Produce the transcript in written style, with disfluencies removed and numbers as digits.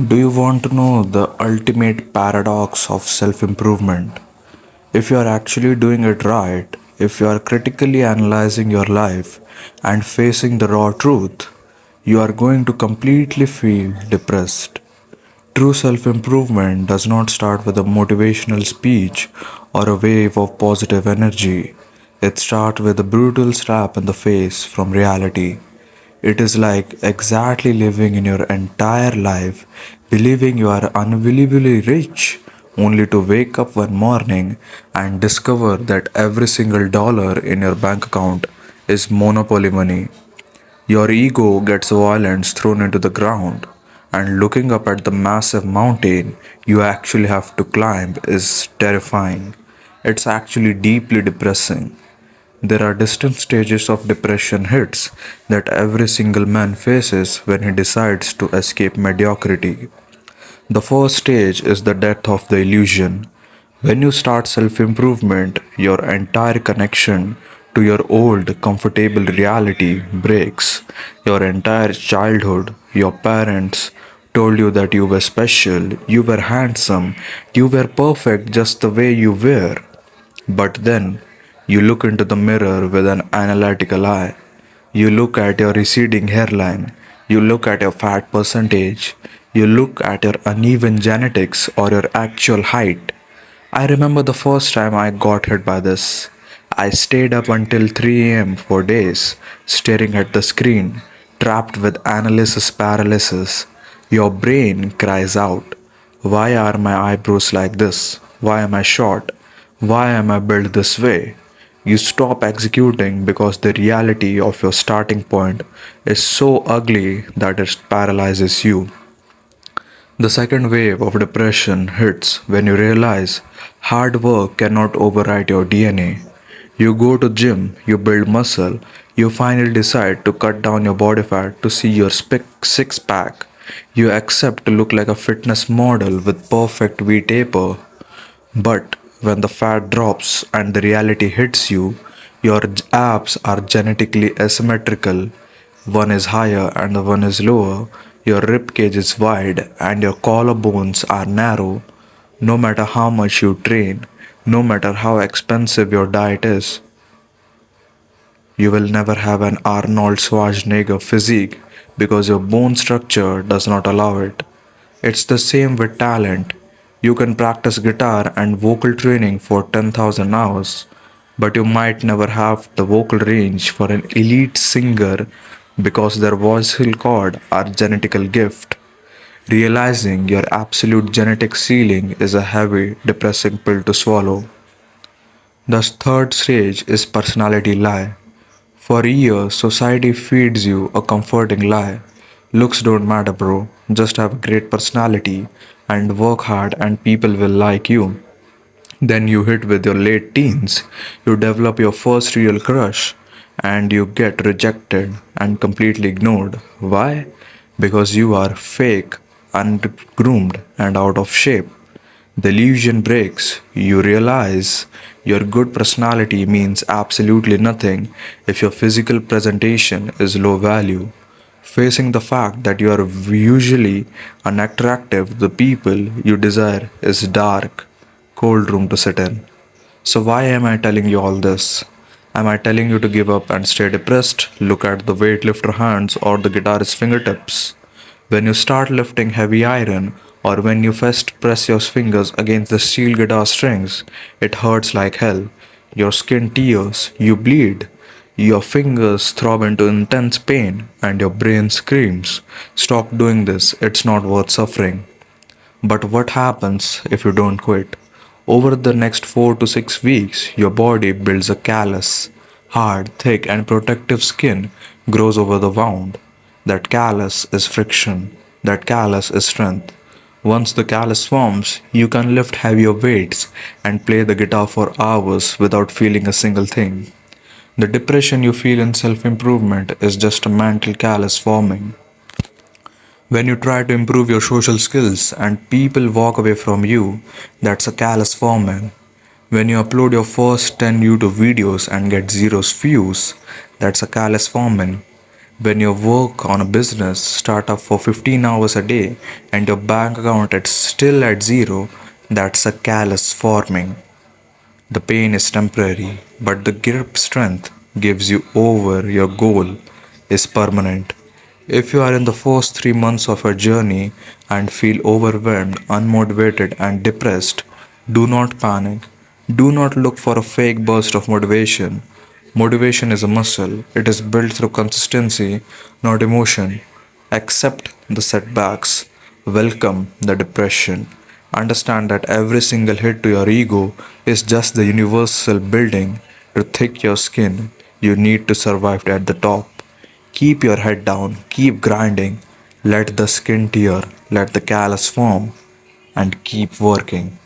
Do you want to know the ultimate paradox of self improvement? If you are actually doing it right, if you are critically analyzing your life and facing the raw truth, you are going to completely feel depressed. True self improvement does not start with a motivational speech or a wave of positive energy. It starts with a brutal slap in the face from reality. It is like exactly living in your entire life, believing you are unbelievably rich, only to wake up one morning and discover that every single dollar in your bank account is monopoly money. Your ego gets violence thrown into the ground, and looking up at the massive mountain you actually have to climb is terrifying. It's actually deeply depressing. There are distinct stages of depression hits that every single man faces when he decides to escape mediocrity. The first stage is the death of the illusion. When you start self improvement, your entire connection to your old, comfortable reality breaks. Your entire childhood, your parents told you that you were special, you were handsome, you were perfect just the way you were. But then you look into the mirror with an analytical eye. You look at your receding hairline. You look at your fat percentage. You look at your uneven genetics or your actual height. I remember the first time I got hit by this. I stayed up until 3 am for days, staring at the screen, trapped with analysis paralysis. Your brain cries out, why are my eyebrows like this? Why am I short? Why am I built this way? You stop executing because the reality of your starting point is so ugly that it paralyzes you. The second wave of depression hits when you realize hard work cannot override your DNA. You go to gym, you build muscle, you finally decide to cut down your body fat to see your six pack. You accept to look like a fitness model with perfect V taper. But when the fat drops and the reality hits you, your abs are genetically asymmetrical. One is higher and the one is lower. Your rib cage is wide and your collarbones are narrow. No matter how much you train, no matter how expensive your diet is, you will never have an Arnold Schwarzenegger physique because your bone structure does not allow it. It's the same with talent. You can practice guitar and vocal training for 10,000 hours, but you might never have the vocal range for an elite singer because their vocal cord are genetical gift. Realizing your absolute genetic ceiling is a heavy, depressing pill to swallow. The third stage is personality lie. For years, society feeds you a comforting lie. Looks don't matter, bro. Just have a great personality and work hard, and people will like you. Then you hit with your late teens, you develop your first real crush, and you get rejected and completely ignored. Why? Because you are fake, ungroomed, and out of shape. The illusion breaks. You realize your good personality means absolutely nothing if your physical presentation is low value. Facing the fact that you are usually unattractive, the people you desire is dark, cold room to sit in. So, why am I telling you all this? Am I telling you to give up and stay depressed? Look at the weightlifter hands or the guitarist fingertips. When you start lifting heavy iron, or when you first press your fingers against the steel guitar strings, it hurts like hell. Your skin tears, you bleed, your fingers throb into intense pain, and your brain screams, stop doing this, it's not worth suffering. But what happens if you don't quit? Over the next 4 to 6 weeks, your body builds a callus. Hard, thick, and protective skin grows over the wound. That callus is friction. That callus is strength. Once the callus forms, you can lift heavier weights and play the guitar for hours without feeling a single thing. The depression you feel in self improvement is just a mental callus forming. When you try to improve your social skills and people walk away from you, that's a callous forming. When you upload your first 10 YouTube videos and get zero views, that's a callous forming. When you work on a business, start up for 15 hours a day, and your bank account is still at zero, that's a callus forming. The pain is temporary, but the grip strength gives you over your goal is permanent. If you are in the first 3 months of your journey and feel overwhelmed, unmotivated, and depressed, do not panic. Do not look for a fake burst of motivation. Motivation is a muscle, it is built through consistency, not emotion. Accept the setbacks, welcome the depression. Understand that every single hit to your ego is just the universal building to thick your skin you need to survive at the top. Keep your head down, keep grinding, let the skin tear, let the callus form, and keep working.